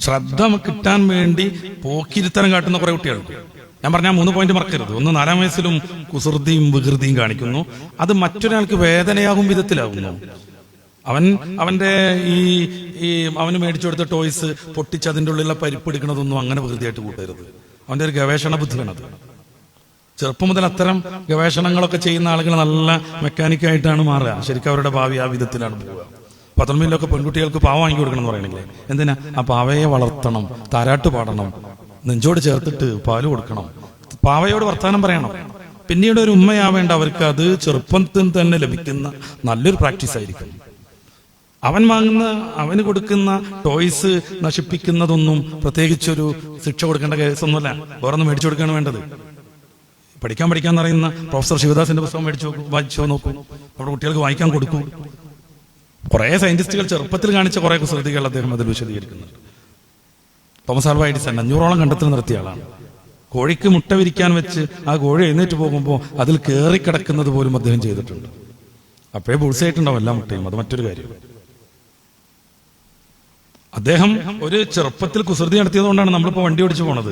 ശ്രദ്ധ കിട്ടാൻ വേണ്ടി പോക്കിരിത്തരം കാട്ടുന്ന കുറെ കുട്ടികളുണ്ട്. ഞാൻ പറഞ്ഞ 3 പോയിന്റ് മറക്കരുത്. ഒന്ന്, 4-ാം വയസ്സിലും കുസൃതിയും വികൃതിയും കാണിക്കുന്നു. അത് മറ്റൊരാൾക്ക് വേദനയാകും വിധത്തിലാകുന്നു. അവന്റെ അവന് മേടിച്ചു കൊടുത്ത ടോയ്സ് പൊട്ടിച്ച് അതിൻ്റെ ഉള്ളിലുള്ള പരിപ്പ് എടുക്കണതൊന്നും അങ്ങനെ വികൃതിയായിട്ട് കൂട്ടരുത്. അവന്റെ ഒരു ഗവേഷണ ബുദ്ധിയാണത്. ചെറുപ്പം മുതൽ അത്തരം ഗവേഷണങ്ങളൊക്കെ ചെയ്യുന്ന ആളുകൾ നല്ല മെക്കാനിക്കായിട്ടാണ് മാറുക. ശരിക്കും അവരുടെ ഭാവി ആ വിധത്തിലാണ് പോവുക. 19-ലൊക്കെ പെൺകുട്ടികൾക്ക് പാവ വാങ്ങി കൊടുക്കണം എന്ന് പറയണില്ലേ? എന്തിനാ? ആ പാവയെ വളർത്തണം, താരാട്ട് പാടണം, നെഞ്ചോട് ചേർത്തിട്ട് പാല് കൊടുക്കണം, പാവയോട് വർത്താനം പറയണം. പിന്നീട് ഒരു ഉമ്മയാവേണ്ട അവർക്ക് അത് ചെറുപ്പത്തിൽ തന്നെ ലഭിക്കുന്ന നല്ലൊരു പ്രാക്ടീസ് ആയിരിക്കും. അവന് കൊടുക്കുന്ന ടോയ്സ് നശിപ്പിക്കുന്നതൊന്നും പ്രത്യേകിച്ചൊരു ശിക്ഷ കൊടുക്കേണ്ട കേസൊന്നുമല്ല. വേറൊന്നും മേടിച്ചു കൊടുക്കുകയാണ് വേണ്ടത്. പഠിക്കാൻ അറിയുന്ന പ്രൊഫസർ ശിവദാസിന്റെ പുസ്തകം വായിച്ചോ നോക്കൂ. നമ്മുടെ കുട്ടികൾക്ക് വായിക്കാൻ കൊടുക്കൂ. കുറെ സയന്റിസ്റ്റുകൾ ചെറുപ്പത്തിൽ കാണിച്ച കുറെ കുസൃതികൾ അദ്ദേഹം അതിൽ വിശദീകരിക്കുന്നുണ്ട്. തോമസ് ആൽവ എഡിസൺ 500ഓളം കണ്ടെത്തൽ നടത്തിയ ആളാണ്. കോഴിക്ക് മുട്ട വിരിക്കാൻ വെച്ച് ആ കോഴി എഴുന്നേറ്റ് പോകുമ്പോൾ അതിൽ കയറിക്കിടക്കുന്നത് പോലും അദ്ദേഹം ചെയ്തിട്ടുണ്ട്. അപ്പോഴേ ബുൾസായിട്ടുണ്ടാവും എല്ലാ മുട്ടയും. അത് മറ്റൊരു കാര്യം. അദ്ദേഹം ഒരു ചെറുപ്പത്തിൽ കുസൃതി നടത്തിയത് കൊണ്ടാണ് നമ്മളിപ്പോ വണ്ടി ഓടിച്ചു പോണത്.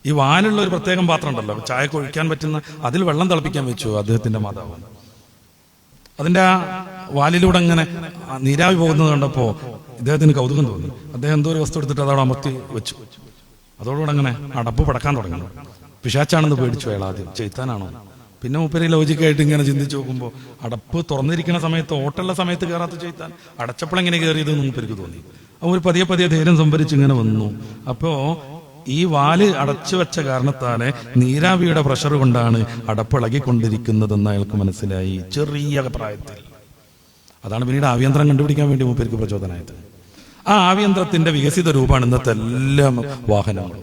ഈ വാലുള്ള ഒരു പ്രത്യേകം പാത്രം ഉണ്ടല്ലോ, ചായ ഒഴിക്കാൻ പറ്റുന്ന, അതിൽ വെള്ളം തിളപ്പിക്കാൻ വെച്ചു അദ്ദേഹത്തിന്റെ മാതാവ്. അതിന്റെ ആ വാലിലൂടെ അങ്ങനെ നീരാവി പോകുന്നത് കണ്ടപ്പോ ഇദ്ദേഹത്തിന് കൗതുകം തോന്നി. അദ്ദേഹം എന്തോ ഒരു വസ്തു എടുത്തിട്ട് അതവിടെ അമർത്തി വെച്ചു. അതോടുകൂടെ അങ്ങനെ അടപ്പ് പടക്കാൻ തുടങ്ങി. പിശാച്ചാണെന്ന് പേടിച്ചു അയാൾ ആദ്യം. ചെയ്ത്താനാണോ? പിന്നെ മൂപ്പര് ലോജിക്കായിട്ട് ഇങ്ങനെ ചിന്തിച്ചു നോക്കുമ്പോൾ അടപ്പ് തുറന്നിരിക്കുന്ന സമയത്ത്, ഓട്ടുള്ള സമയത്ത് കയറാത്ത ചെയ്ത്താൻ അടച്ചപ്പോഴെങ്ങനെ കയറിയത് മൂപ്പർക്ക് തോന്നി. അവർ പതിയെ ധൈര്യം സംഭരിച്ച് ഇങ്ങനെ വന്നു. അപ്പോ ഈ വാല് അടച്ചു വെച്ച കാരണത്താലെ നീരാവിയുടെ പ്രഷർ കൊണ്ടാണ് അടപ്പിളകിക്കൊണ്ടിരിക്കുന്നതെന്ന് അയാൾക്ക് മനസ്സിലായി ചെറിയ പ്രായത്തിൽ. അതാണ് പിന്നീട് ആവിയന്ത്രം കണ്ടുപിടിക്കാൻ വേണ്ടി മൂപ്പർക്ക് പ്രചോദനമായത്. ആ ആവിയന്ത്രത്തിന്റെ വികസിത രൂപമാണ് ഇന്നത്തെ എല്ലാ വാഹനങ്ങളും.